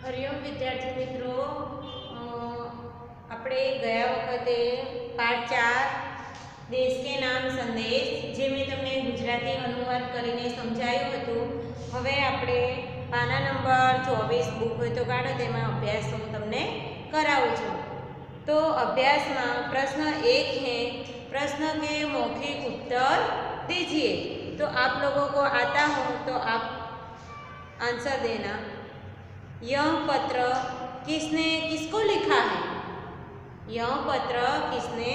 हरिओम विद्यार्थी मित्रों, આપણે ગયા વખતે પાઠ 4 દેશ કે નામ સંદેશ જે મેં તમને ગુજરાતી અનુવાદ કરીને સમજાવ્યું હતું. હવે આપણે પાના નંબર 24 બુક હોય તો કાઢો, તેમાં અભ્યાસ હું તમને કરાવું છું. तो अभ्यास में प्रश्न 1 है, प्रश्न के मौखिक उत्तर दीजिए. तो आप लोगों को आता हो तो आप आंसर देना. यह पत्र किसने किसको लिखा है? यह पत्र किसने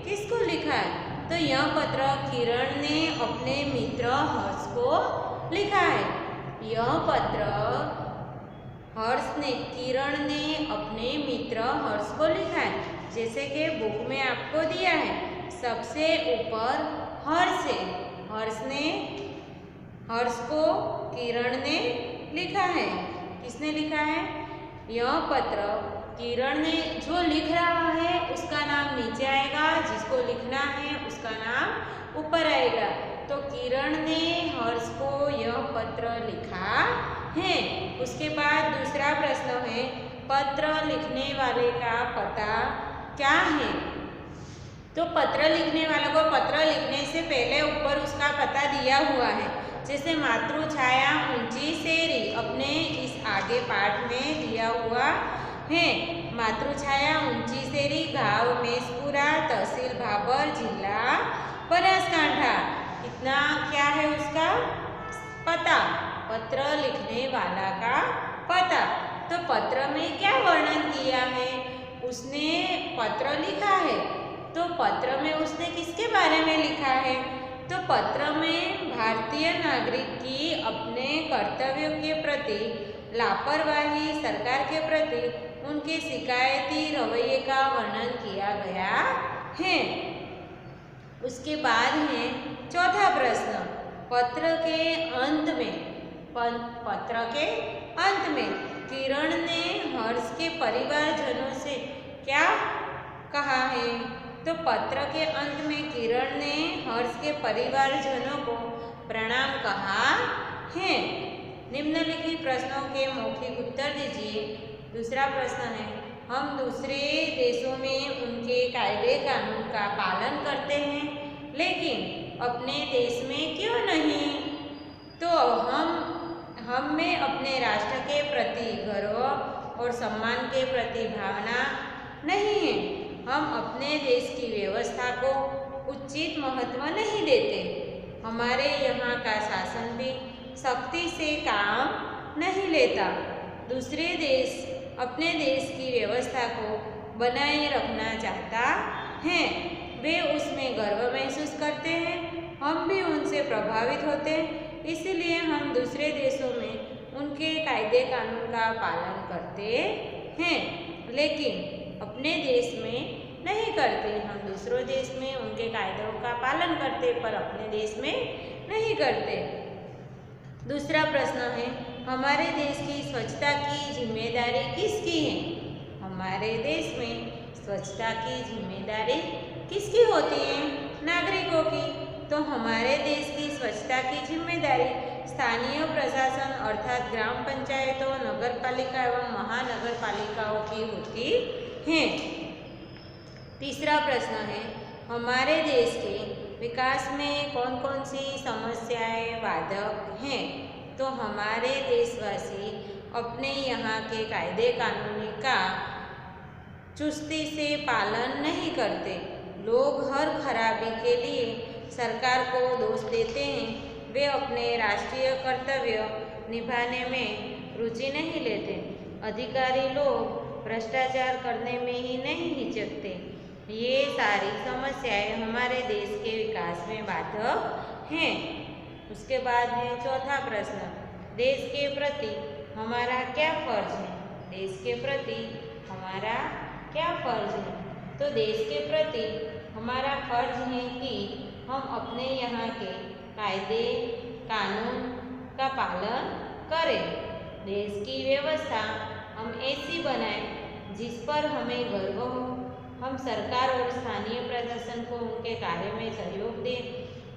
किसको लिखा है? तो यह पत्र किरण ने अपने मित्र हर्ष को लिखा है. यह पत्र हर्ष ने किरण ने अपने मित्र हर्ष को लिखा है. जैसे कि बुक में आपको दिया है, सबसे ऊपर हर्ष है. हर्ष ने हर्ष को किरण ने लिखा है. किसने लिखा है? यह पत्र किरण ने जो लिख रहा है उसका नाम नीचे आएगा, जिसको लिखना है उसका नाम ऊपर आएगा. तो किरण ने हर्ष को यह पत्र लिखा है. उसके बाद दूसरा प्रश्न है, पत्र लिखने वाले का पता क्या है? तो पत्र लिखने वाले को पत्र लिखने से पहले ऊपर उसका पता दिया हुआ है. जैसे मातृछाया ऊंची सेरी अपने इस आगे पाठ में दिया हुआ है. मातृछाया ऊंची सेरी गांव मेसपुरा तहसील भाबर जिला बनासकांठा. इतना क्या है उसका पता, पत्र लिखने वाला का पता. तो पत्र में क्या वर्णन किया है? उसने पत्र लिखा है. तो पत्र में उसने किसके बारे में लिखा है? तो पत्र में भारतीय नागरिक की अपने कर्तव्यों के प्रति लापरवाही, सरकार के प्रति उनके शिकायती रवैये का वर्णन किया गया है. उसके बाद है चौथा प्रश्न, पत्र के अंत में किरण ने हर्ष के परिवारजनों से क्या कहा है? तो पत्र के अंत में किरण ने हर्ष के परिवारजनों को प्रणाम कहा है. निम्नलिखित प्रश्नों के मौखिक उत्तर दीजिए. दूसरा प्रश्न है, हम दूसरे देशों में उनके कायदे कानून का पालन करते हैं, लेकिन अपने देश में क्यों नहीं? तो हम में अपने राष्ट्र के प्रति गर्व और सम्मान के प्रति भावना नहीं है. हम अपने देश की व्यवस्था को उचित महत्व नहीं देते. हमारे यहाँ का शासन भी सख्ती से काम नहीं लेता. दूसरे देश अपने देश की व्यवस्था को बनाए रखना चाहता है. वे उसमें गर्व महसूस करते हैं, हम भी उनसे प्रभावित होते हैं. इसलिए हम दूसरे देशों में उनके कायदे कानून का पालन करते हैं, लेकिन अपने देश में नहीं करते. हम दूसरों देश में उनके कायदों का पालन करते पर अपने देश में नहीं करते. दूसरा प्रश्न है, हमारे देश की स्वच्छता की जिम्मेदारी किसकी है? हमारे देश में स्वच्छता की जिम्मेदारी किसकी होती है? नागरिकों की. तो हमारे देश की स्वच्छता की जिम्मेदारी स्थानीय प्रशासन अर्थात ग्राम पंचायतों, नगर पालिका एवं महानगर पालिकाओं की होती है. तीसरा प्रश्न है, हमारे देश के विकास में कौन कौन सी समस्याएं बाधक हैं? तो हमारे देशवासी अपने यहाँ के कायदे कानून का चुस्ती से पालन नहीं करते. लोग हर खराबी के लिए सरकार को दोष देते हैं. वे अपने राष्ट्रीय कर्तव्य निभाने में रुचि नहीं लेते. अधिकारी लोग भ्रष्टाचार करने में ही नहीं हिचकते. ये सारी समस्याएं हमारे देश के विकास में बाधक हैं. उसके बाद है चौथा प्रश्न, देश के प्रति हमारा क्या फर्ज है? देश के प्रति हमारा क्या फर्ज है? तो देश के प्रति हमारा फर्ज है कि हम अपने यहाँ के कायदे कानून का पालन करें. देश की व्यवस्था हम ऐसी बनाएं जिस पर हमें गर्व हो. हम सरकार और स्थानीय प्रशासन को उनके कार्य में सहयोग दें.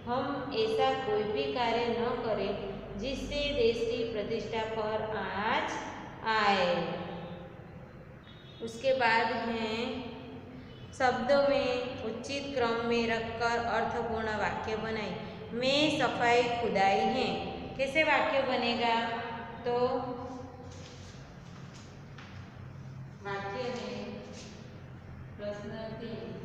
हम ऐसा कोई भी कार्य न करें जिससे देश की प्रतिष्ठा पर आँच आए। उसके बाद है शब्दों में उचित क्रम में रखकर अर्थपूर्ण वाक्य बनाए। में सफाई खुदाई है, कैसे वाक्य बनेगा? तो वाक्य है प्रश्न 3,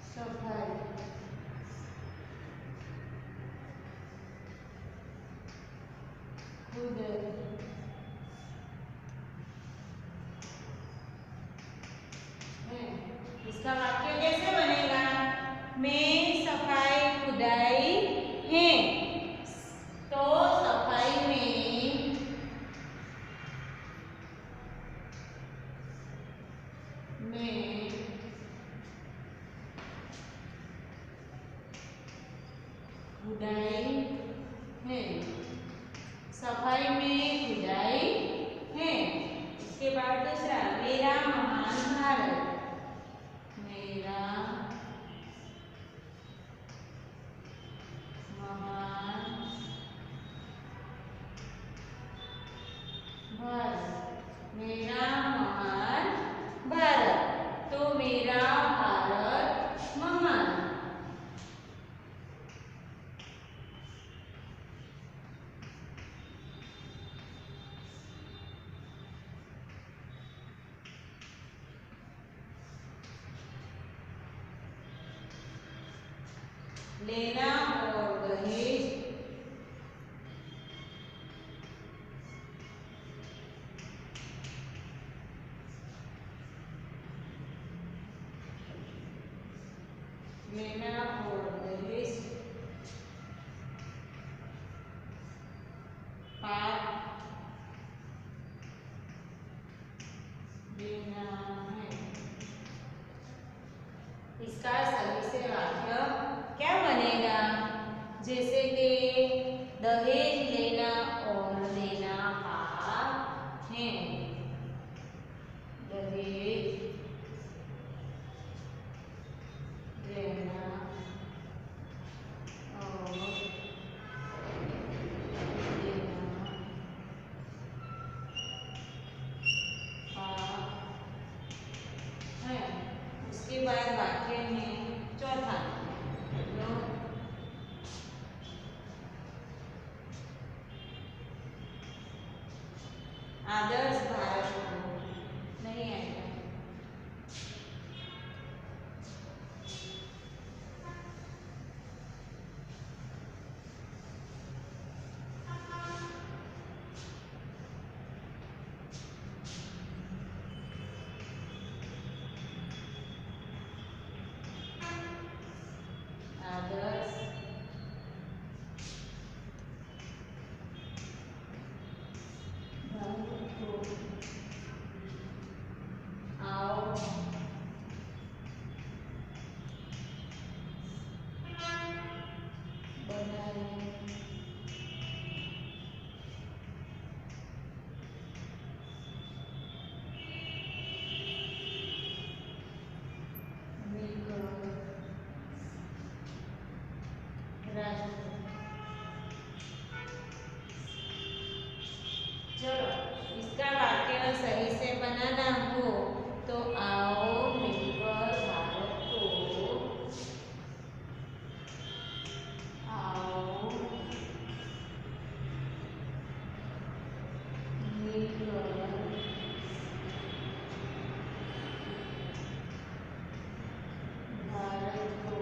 सफाई खुदाई है। इसका वाक्य कैसे बनेगा? में सफाई खुदाई है, तो सफाई में खुदाई है, सफाई में खुदाई है। इसके बाद दूसरा, मेरा महान भारत, मेरा महान भारत, मेरा महान भारत, तो मेरा भारत महान। लेना और दहेज, लेना और दहेज पाप देना है। इसका सही से वाक्य क्या बनेगा? जैसे कि दहेज लेना और देना पाप है। दहेज लेना और देना पाप है। उसके बाद वाक्य में चौथा, तो आदर्श भारत को नहीं आएगा। आदर्श भारत को आओ बनाए। चलो, इसका वाक्य सही से बनाना हो तो आओ मिलकर भारत को, आओ मिलकर भारत को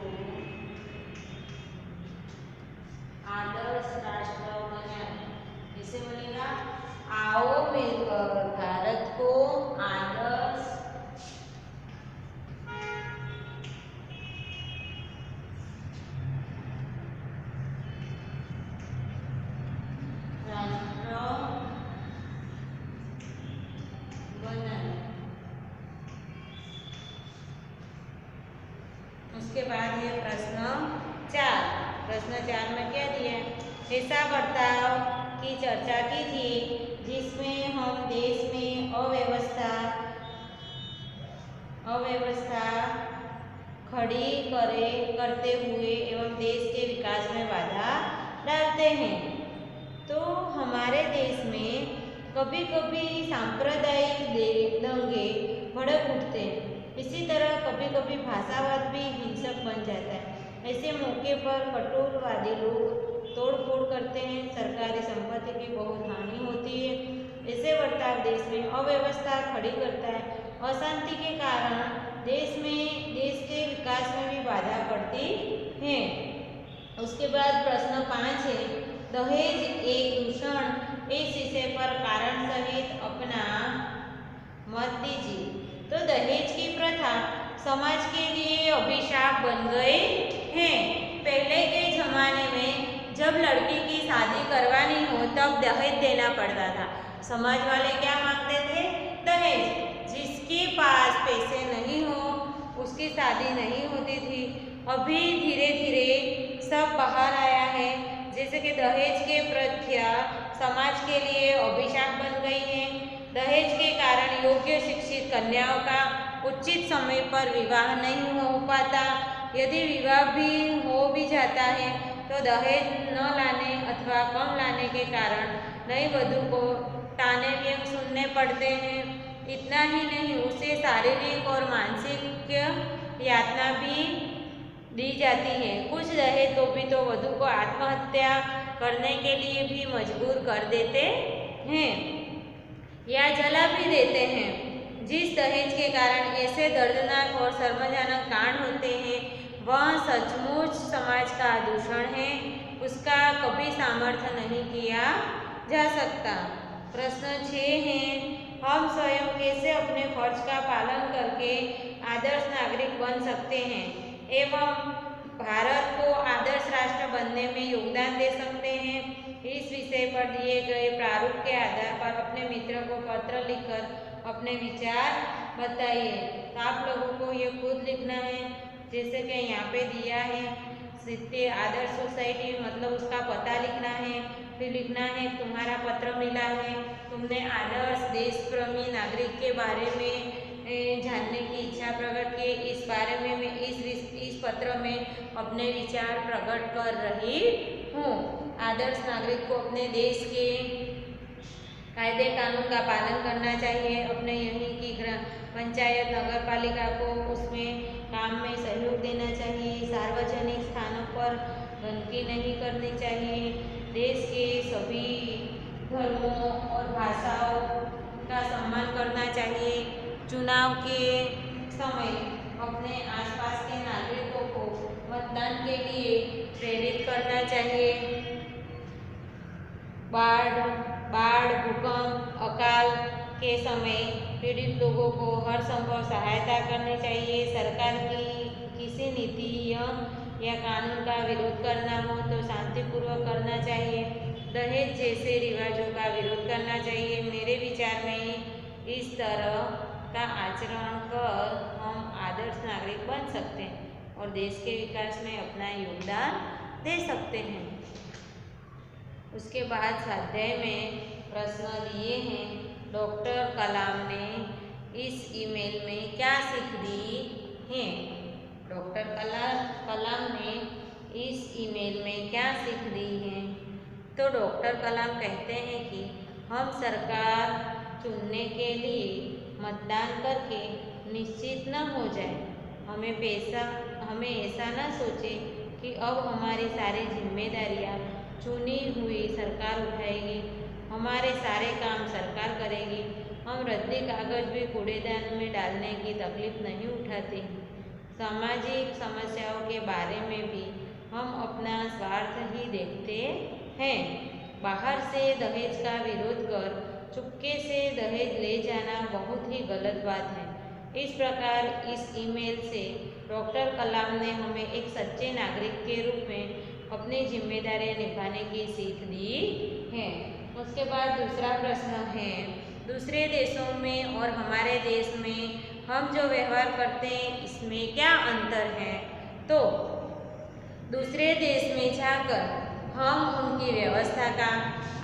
आदर्श राष्ट्र बनाए। कैसे बनेगा? आओ मिलकर भारत को आदर्श राष्ट्र बनाए। उसके बाद ये प्रश्न 4, प्रश्न 4 में क्या दिया? ऐसा बर्ताव की चर्चा की थी जिसमें हम देश अव्यवस्था खड़ी करते हुए एवं देश के विकास में बाधा डालते हैं। तो हमारे देश में कभी कभी सांप्रदायिक दंगे भड़क उठते हैं। इसी तरह कभी कभी भाषावाद भी हिंसक बन जाता है। ऐसे मौके पर कठोरवादी लोग तोड़फोड़ करते हैं, सरकारी संपत्ति की बहुत हानि होती है। ऐसे बर्ताव देश में अव्यवस्था खड़ी करता है। अशांति के कारण देश के विकास में भी बाधा पड़ती है। उसके बाद प्रश्न 5 है, दहेज एक दूषण, इस विषय पर कारण सहित अपना मत दीजिए। तो दहेज की प्रथा समाज के लिए अभिशाप बन गई है। पहले के जमाने में जब लड़की की शादी करवानी हो तब दहेज देना पड़ता था। समाज वाले क्या मांगते थे? दहेज। जिसके पास पैसे नहीं हो उसकी शादी नहीं होती थी। अभी धीरे धीरे सब बाहर आया है, जैसे कि दहेज के प्रथा समाज के लिए अभिशाप बन गई है। दहेज के कारण योग्य शिक्षित कन्याओं का उचित समय पर विवाह नहीं हो पाता। यदि विवाह भी हो भी जाता है तो दहेज न लाने अथवा कम लाने के कारण नई वधू को ताने व्यंग सुनने पड़ते हैं। इतना ही नहीं, उसे शारीरिक और मानसिक यातना भी दी जाती है। कुछ दहेज लोभी तो वधू को आत्महत्या करने के लिए भी मजबूर कर देते हैं या जला भी देते हैं। जिस दहेज के कारण ऐसे दर्दनाक और शर्मजनक कांड होते हैं वह सचमुच समाज का दूषण है। उसका कभी सामर्थ्य नहीं किया जा सकता। प्रश्न 6 है, हम स्वयं कैसे अपने फर्ज का पालन करके आदर्श नागरिक बन सकते हैं एवं भारत को आदर्श राष्ट्र बनने में योगदान दे सकते हैं। इस विषय पर दिए गए प्रारूप के आधार पर अपने मित्र को पत्र लिखकर अपने विचार बताइए। तो आप लोगों को ये खुद लिखना है, जैसे कि यहाँ पे दिया है सिद्धि आदर्श सोसाइटी, मतलब उसका पता लिखना है। फिर लिखना है तुम्हारा पत्र मिला है, तुमने आदर्श देशप्रेमी नागरिक के बारे में जानने की इच्छा प्रकट की। इस बारे में मैं इस पत्र में अपने विचार प्रकट कर रही हूँ। आदर्श नागरिक को अपने देश के कायदे कानून का पालन करना चाहिए। अपने यहीं की पंचायत नगर पालिका को उसमें काम में सहयोग देना चाहिए। सार्वजनिक स्थानों पर गंदगी नहीं करनी चाहिए। देश के सभी धर्मों और भाषाओं का सम्मान करना चाहिए। चुनाव के समय अपने आसपास के नागरिकों को मतदान के लिए प्रेरित करना चाहिए। बाढ़, भूकंप, अकाल के समय पीड़ित लोगों को हर संभव सहायता करनी चाहिए। सरकार की किसी नीति या कानून का विरोध करना हो तो शांतिपूर्वक करना चाहिए। दहेज जैसे रिवाजों का विरोध करना चाहिए। मेरे विचार में इस तरह का आचरण कर हम आदर्श नागरिक बन सकते हैं और देश के विकास में अपना योगदान दे सकते हैं। उसके बाद स्वाध्याय में प्रश्न दिए हैं, डॉक्टर कलाम ने इस ईमेल में क्या सीख दी है? डॉक्टर कलाम ने इस ईमेल में क्या सीख दी है? तो डॉक्टर कलाम कहते हैं कि हम सरकार चुनने के लिए मतदान करके निश्चित न हो जाए। हमें ऐसा न सोचे कि अब हमारी सारी जिम्मेदारियां चुनी हुई सरकार उठाएगी, हमारे सारे काम सरकार करेगी। हम रद्दी कागज भी कूड़ेदान में डालने की तकलीफ नहीं उठाते। सामाजिक समस्याओं के बारे में भी हम अपना स्वार्थ ही देखते हैं। बाहर से दहेज का विरोध कर चुपके से दहेज ले जाना बहुत ही गलत बात है। इस प्रकार इस ईमेल से डॉक्टर कलाम ने हमें एक सच्चे नागरिक के रूप में अपनी जिम्मेदारियां निभाने की सीख दी है। उसके बाद दूसरा प्रश्न है, दूसरे देशों में और हमारे देश में हम जो व्यवहार करते हैं इसमें क्या अंतर है? तो दूसरे देश में जाकर हम उनकी व्यवस्था का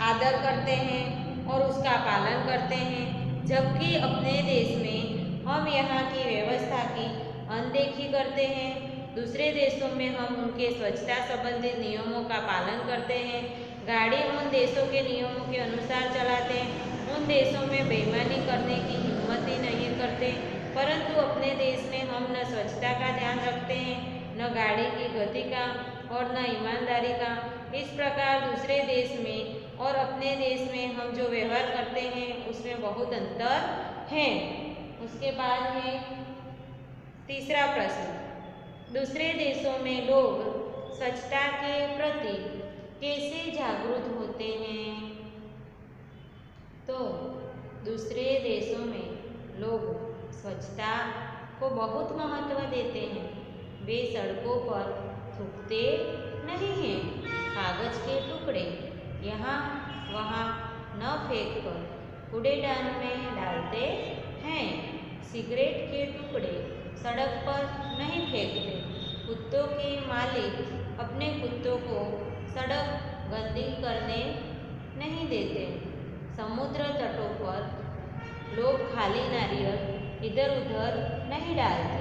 आदर करते हैं और उसका पालन करते हैं, जबकि अपने देश में हम यहाँ की व्यवस्था की अनदेखी करते हैं। दूसरे देशों में हम उनके स्वच्छता संबंधित नियमों का पालन करते हैं। गाड़ी उन देशों के नियमों के अनुसार चलाते हैं। उन देशों में बेईमानी करने की हिम्मत ही नहीं करते। परंतु अपने देश में हम न स्वच्छता का ध्यान रखते हैं, न गाड़ी की गति का और न ईमानदारी का। इस प्रकार दूसरे देश में और अपने देश में हम जो व्यवहार करते हैं उसमें बहुत अंतर है। उसके बाद है तीसरा प्रश्न, दूसरे देशों में लोग स्वच्छता के प्रति कैसे जागरूक होते हैं? तो दूसरे देशों में लोग स्वच्छता को बहुत महत्व देते हैं। वे सड़कों पर थूकते नहीं हैं, कागज के टुकड़े यहाँ वहाँ न फेंककर कूड़ेदान में डालते हैं। सिगरेट के टुकड़े सड़क पर नहीं फेंकते। कुत्तों के मालिक अपने कुत्तों को सड़क गंदी करने नहीं देते। समुद्र तटों पर लोग खाली नारियल इधर उधर नहीं डालते।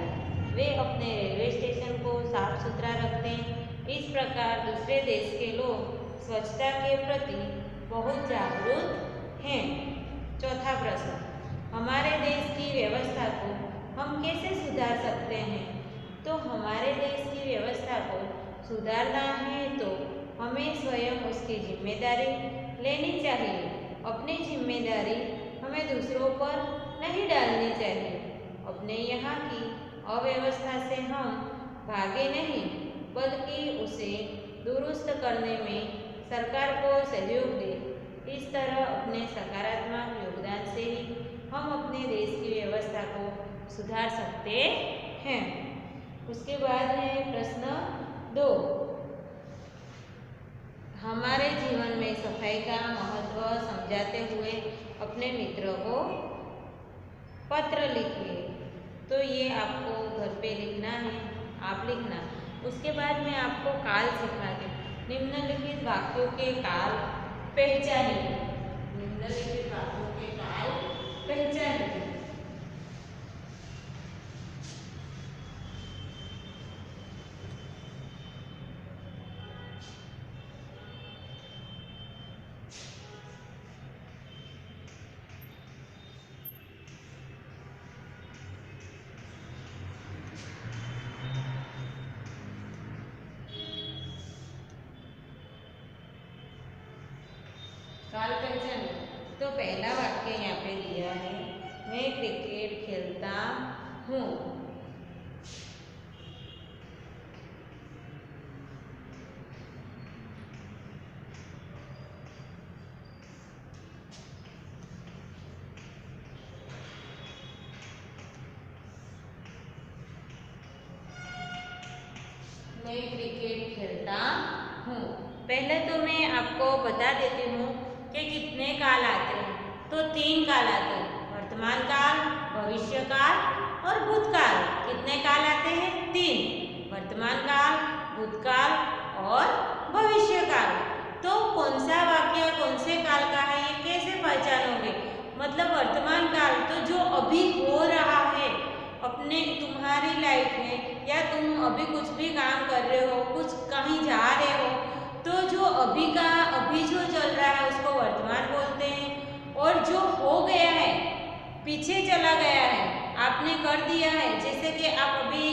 वे अपने रेलवे स्टेशन को साफ सुथरा रखते हैं। इस प्रकार दूसरे देश के लोग स्वच्छता के प्रति बहुत जागरूक हैं। चौथा प्रश्न, हमारे देश की व्यवस्था को हम कैसे सुधार सकते हैं? तो हमारे देश की व्यवस्था को सुधारना है तो हमें स्वयं उसकी जिम्मेदारी लेनी चाहिए। अपनी जिम्मेदारी हमें दूसरों पर नहीं डालनी चाहिए। अपने यहाँ की अव्यवस्था से हम भागे नहीं, बल्कि उसे दुरुस्त करने में सरकार को सहयोग दें। इस तरह अपने सकारात्मक योगदान से ही हम अपने देश की व्यवस्था को सुधार सकते हैं। उसके बाद है प्रश्न 2, हमारे जीवन में सफाई का महत्व समझाते हुए अपने मित्र को पत्र लिखिए। तो ये आपको घर पे लिखना है, आप लिखना। उसके बाद मैं आपको काल सिखाती हूँ। निम्नलिखित वाक्यों के काल पहचानिए। निम्नलिखित वाक्यों के काल पहचानिए। काल पहचान। तो पहला वाक्य यहाँ पे दिया है, मैं क्रिकेट खेलता हूँ। मैं क्रिकेट खेलता हूँ। पहले तो मैं आपको बता देती हूँ कि कितने काल आते हैं। तो 3 काल आते हैं, वर्तमान काल, भविष्य काल और भूतकाल। कितने काल आते हैं? 3, वर्तमान काल, भूतकाल और भविष्य काल। तो कौन सा वाक्य कौन से काल का है ये कैसे पहचानोगे? मतलब वर्तमान काल तो जो अभी हो रहा है अपने तुम्हारी लाइफ में, या तुम अभी कुछ भी काम कर रहे हो, कुछ कहीं जा रहे हो, तो जो अभी जो चल रहा है उसको वर्तमान बोलते हैं। और जो हो गया है, पीछे चला गया है, आपने कर दिया है, जैसे कि आप अभी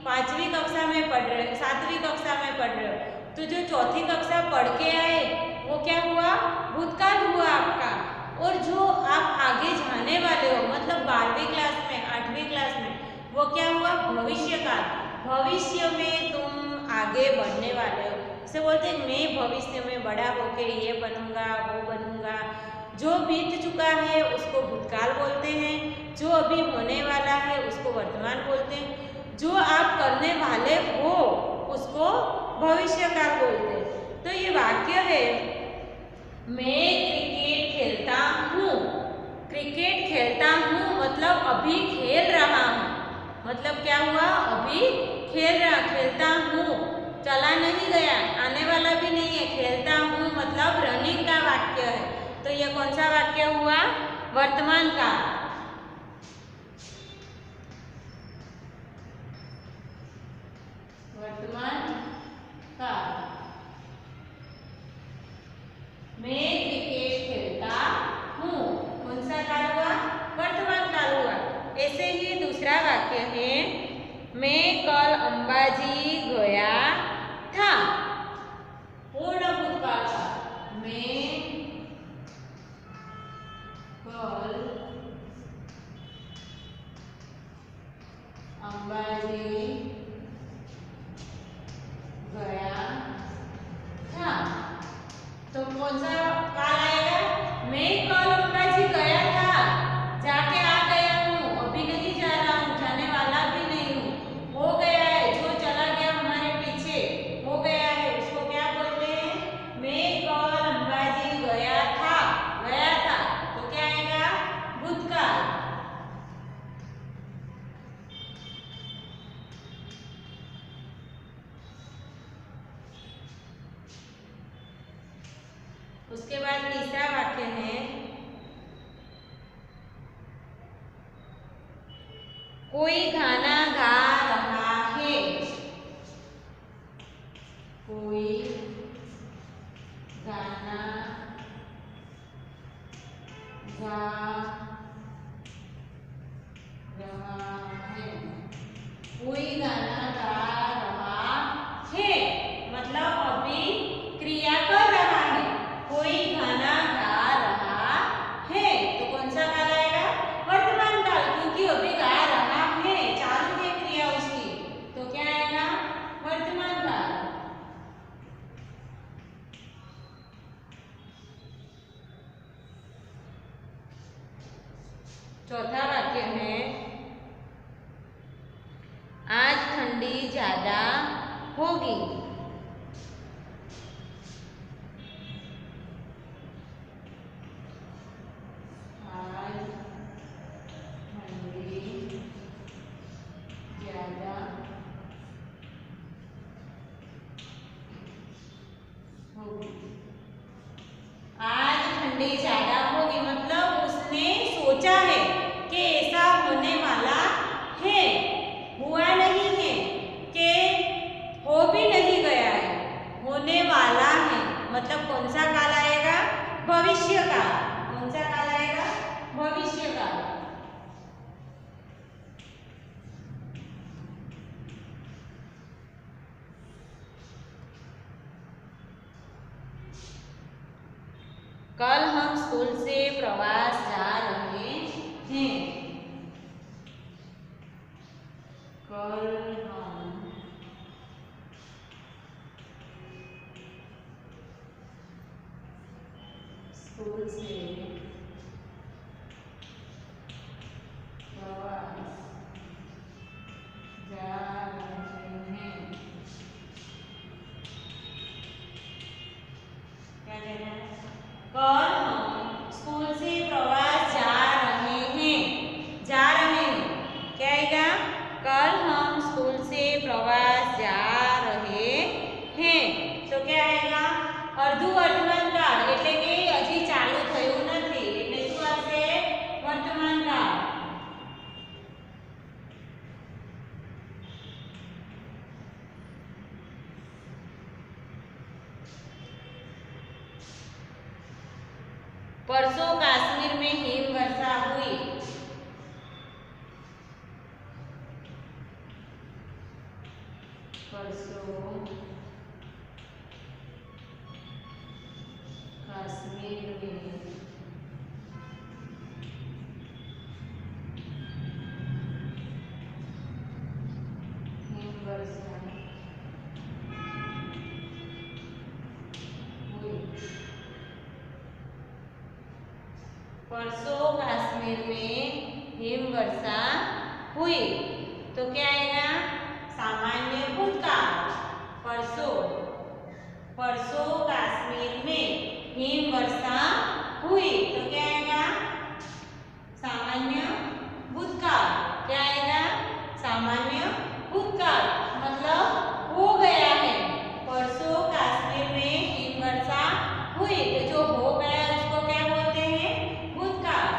5वीं कक्षा में पढ़ रहे हो, 7वीं कक्षा में पढ़ रहे हो, तो जो 4थी कक्षा पढ़ के आए वो क्या हुआ? भूतकाल हुआ आपका। और जो आप आगे जाने वाले हो, मतलब 12वीं क्लास में, 8वीं क्लास में, वो क्या हुआ? भविष्य काल। भविष्य में तुम आगे बढ़ने वाले हो, से बोलते हैं मैं भविष्य में बड़ा होके ये बनूंगा, वो बनूंगा। जो बीत चुका है उसको भूतकाल बोलते हैं, जो अभी होने वाला है उसको वर्तमान बोलते हैं, जो आप करने वाले हो उसको भविष्य काल बोलते हैं। तो ये वाक्य है, मैं क्रिकेट खेलता हूँ। क्रिकेट खेलता हूँ मतलब अभी खेल रहा हूँ। मतलब क्या हुआ? अभी खेलता हूँ, चला नहीं गया, आने वाला भी नहीं है। खेलता हूँ मतलब रनिंग का वाक्य है। तो ये कौन सा वाक्य हुआ? वर्तमान काल। कल अंबाजी गया था। तो कौन सा काल आएगा? मैं कल अंबाजी गया था, जाके आ गया हूँ, अभी नहीं जा रहा हूँ, जाने वाला भी नहीं हूँ। हो गया है, जो चला गया हमारे पीछे हो गया है, उसको क्या बोलते हैं? मैं कल अंबाजी गया था, गया था। तो क्या आएगा? भूतकाल। उसके बाद तीसरा वाक्य है, कोई गाना गा रहा है। कोई गाना गा रहा है। कोई गाना गा रहा है मतलब अभी क्रिया कर रहा है। कोई गाना गा रहा है तो कौन सा काल आएगा? वर्तमान काल, क्योंकि अभी गा रहा है, चालू है क्रिया उसकी, तो क्या आएगा? वर्तमान काल। चौथा वाक्य है, आज ठंडी ज्यादा होगी। आज ठंडी ज्यादा होगी। आज ठंडी ज्यादा होगी मतलब उसने सोचा है कि ऐसा होने वाला है, हुआ नहीं है, कि हो भी नहीं गया है, होने वाला है। मतलब कौन सा काल आएगा? भविष्य काल। कौन सा काल आएगा? भविष्य काल। कल हम स्कूल से प्रवास जा रहे हैं। कल हम स्कूल से प्रवास जा रहे हैं। क्या कहना है? कल हम स्कूल से प्रवास जा रहे हैं। जा रहे हैं क्या आएगा? कल हम स्कूल से प्रवास जा रहे हैं तो क्या आएगा? अर्धु वर्तमान काल, એટલે કે હજી ચાલુ થયું નથી એટલે શું આવશે? વર્તમાન કાળ। परसों कश्मीर में हिम वर्षा हुई। परसों कश्मीर में हिम वर्षा हुई। परसों कश्मीर में हिम वर्षा हुई तो क्या आएगा? सामान्य भूतकाल। परसों, परसों कश्मीर में हिम वर्षा हुई तो क्या आएगा? सामान्य भूतकाल। क्या आएगा? सामान्य भूतकाल मतलब हो गया है। परसों कश्मीर में हिम वर्षा हुई तो जो हो गया उसको क्या बोलते हैं? भूतकाल।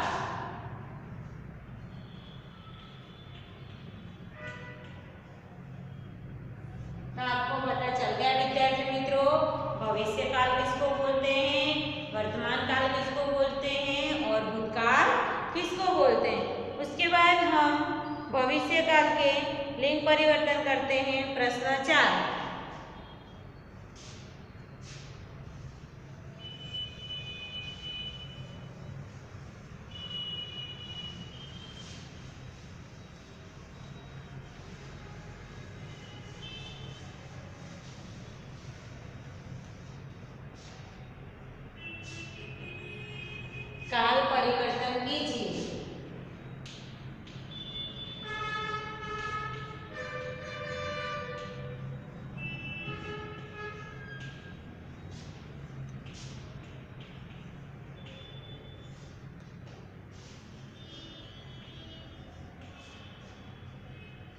तो आपको पता चल गया विद्यार्थी मित्रों, भविष्य काल किसको बोलते हैं, वर्तमान काल किसको बोलते हैं और भूतकाल किसको बोलते हैं। उसके बाद हम भविष्य काल के लिंग परिवर्तन करते हैं। प्रश्न 4, काल परिवर्तन कीजिए।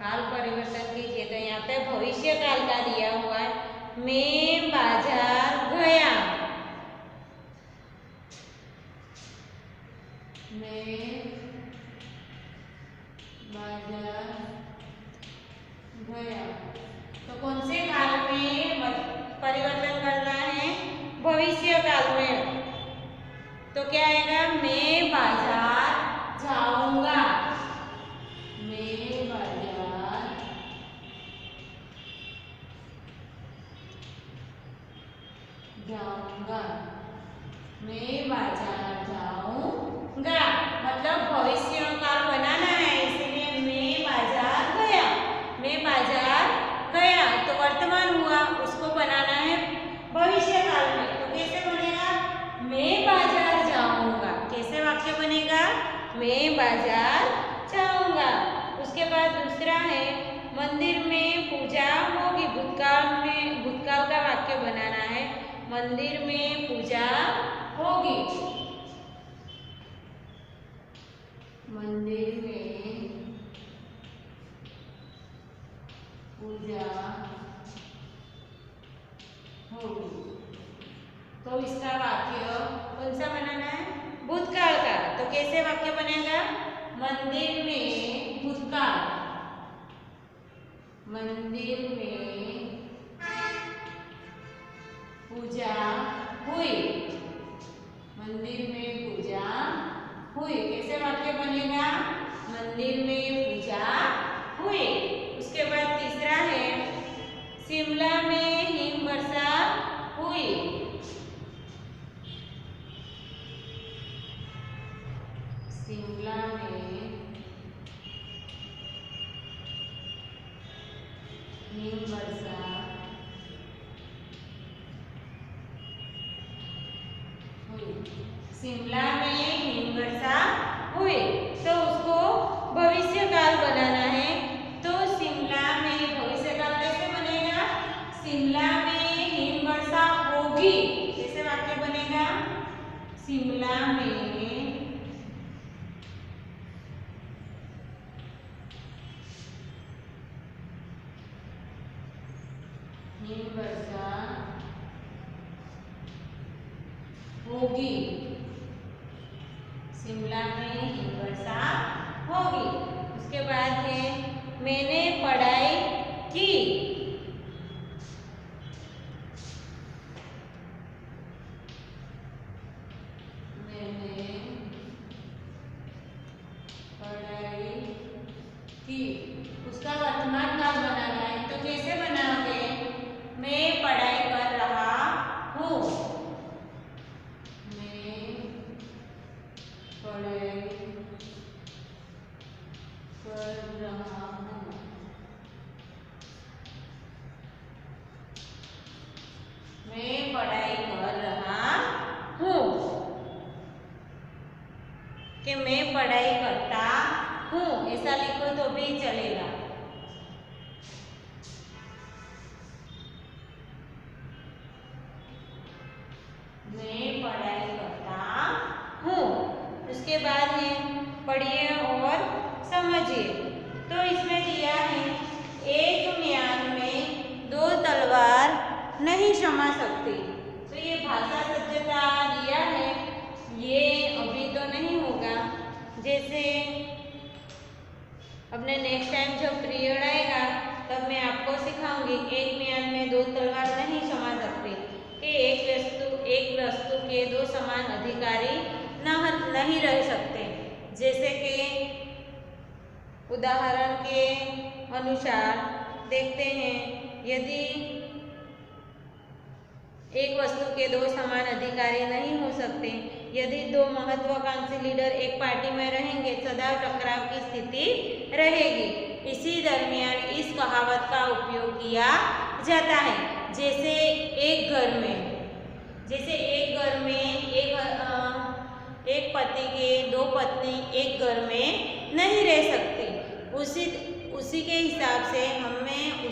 काल परिवर्तन कीजिए। तो यहाँ पे भविष्य काल का दिया हुआ है, मैं बाजार गया। मैं बाजार गया। तो कौन से काल में परिवर्तन करना है? भविष्य काल में। तो क्या आएगा? मैं बाजार जाऊंगा। मैं बाजार जाऊंगा। मैं बाजार जाऊंगा मतलब भविष्य काल बनाना है, इसलिए मैं बाजार गया। मैं बाजार गया तो वर्तमान हुआ, उसको बनाना है भविष्य काल में। तो कैसे बनेगा? मैं बाजार जाऊंगा। कैसे वाक्य बनेगा? मैं बाजार जाऊंगा। उसके बाद दूसरा है, मंदिर में पूजा होगी। भूतकाल का वाक्य बनाना है, मंदिर में पूजा होगी। मंदिर में पूजा होगी। तो इसका वाक्य कौन सा बनाना है? भूतकाल का। तो कैसे वाक्य बनेगा? मंदिर में भूतकाल, मंदिर में पूजा हुई। मंदिर में पूजा हुई। कैसे वाक्य बनेगा? मंदिर में पूजा हुई। उसके बाद तीसरा है, शिमला में हिमवर्षा हुई। शिमला में हिमवर्षा हुई। शिमला में हिमवर्षा हुई। तो उसको भविष्य काल बनाना है। तो शिमला में भविष्य काल कैसे बनेगा? शिमला में हिमवर्षा होगी। कैसे वाक्य बनेगा? शिमला में हिमवर्षा होगी। शिमला में हिमवर्षा होगी। उसके बाद है, मैंने पढ़ाई की। मैंने पढ़ाई की। उसका वर्तमान काल बनाना है। तो कैसे बनाओगे? मैं पढ़ाई कर रहा हूँ। मैं पढ़ाई कर रहा हूँ। मैं पढ़ाई कर रहा हूँ। कि मैं पढ़ाई करता हूँ ऐसा लिखो तो भी चलेगा। मैं पढ़ाई करता हूँ। उसके बाद है, पढ़िए और समझिए। तो इसमें दिया है, एक म्यान में दो तलवार नहीं समा सकती। तो ये भाषा सभ्यता दिया है, ये अभी तो नहीं होगा। जैसे अपने नेक्स्ट टाइम जब पीरियड आएगा तब मैं आपको सिखाऊंगी, एक म्यान में दो तलवार नहीं समा सकती कि एक वस्तु के दो समान अधिकारी नहीं रह सकते। जैसे कि उदाहरण के अनुसार देखते हैं, यदि एक वस्तु के दो समान अधिकारी नहीं हो सकते, यदि दो महत्वाकांक्षी लीडर एक पार्टी में रहेंगे, सदैव टकराव की स्थिति रहेगी। इसी दरमियान इस कहावत का उपयोग किया जाता है। जैसे एक घर में एक पति के दो पत्नी एक घर में नहीं रह सकती। उसी के हिसाब से हमें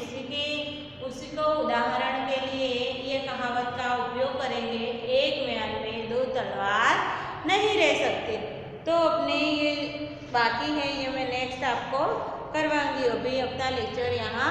उसी को उदाहरण के लिए ये कहावत का उपयोग करेंगे, एक म्यान में दो तलवार नहीं रह सकते। तो अपने ये बाकी है, ये मैं नेक्स्ट आपको करवाऊंगी। अभी अपना लेक्चर यहाँ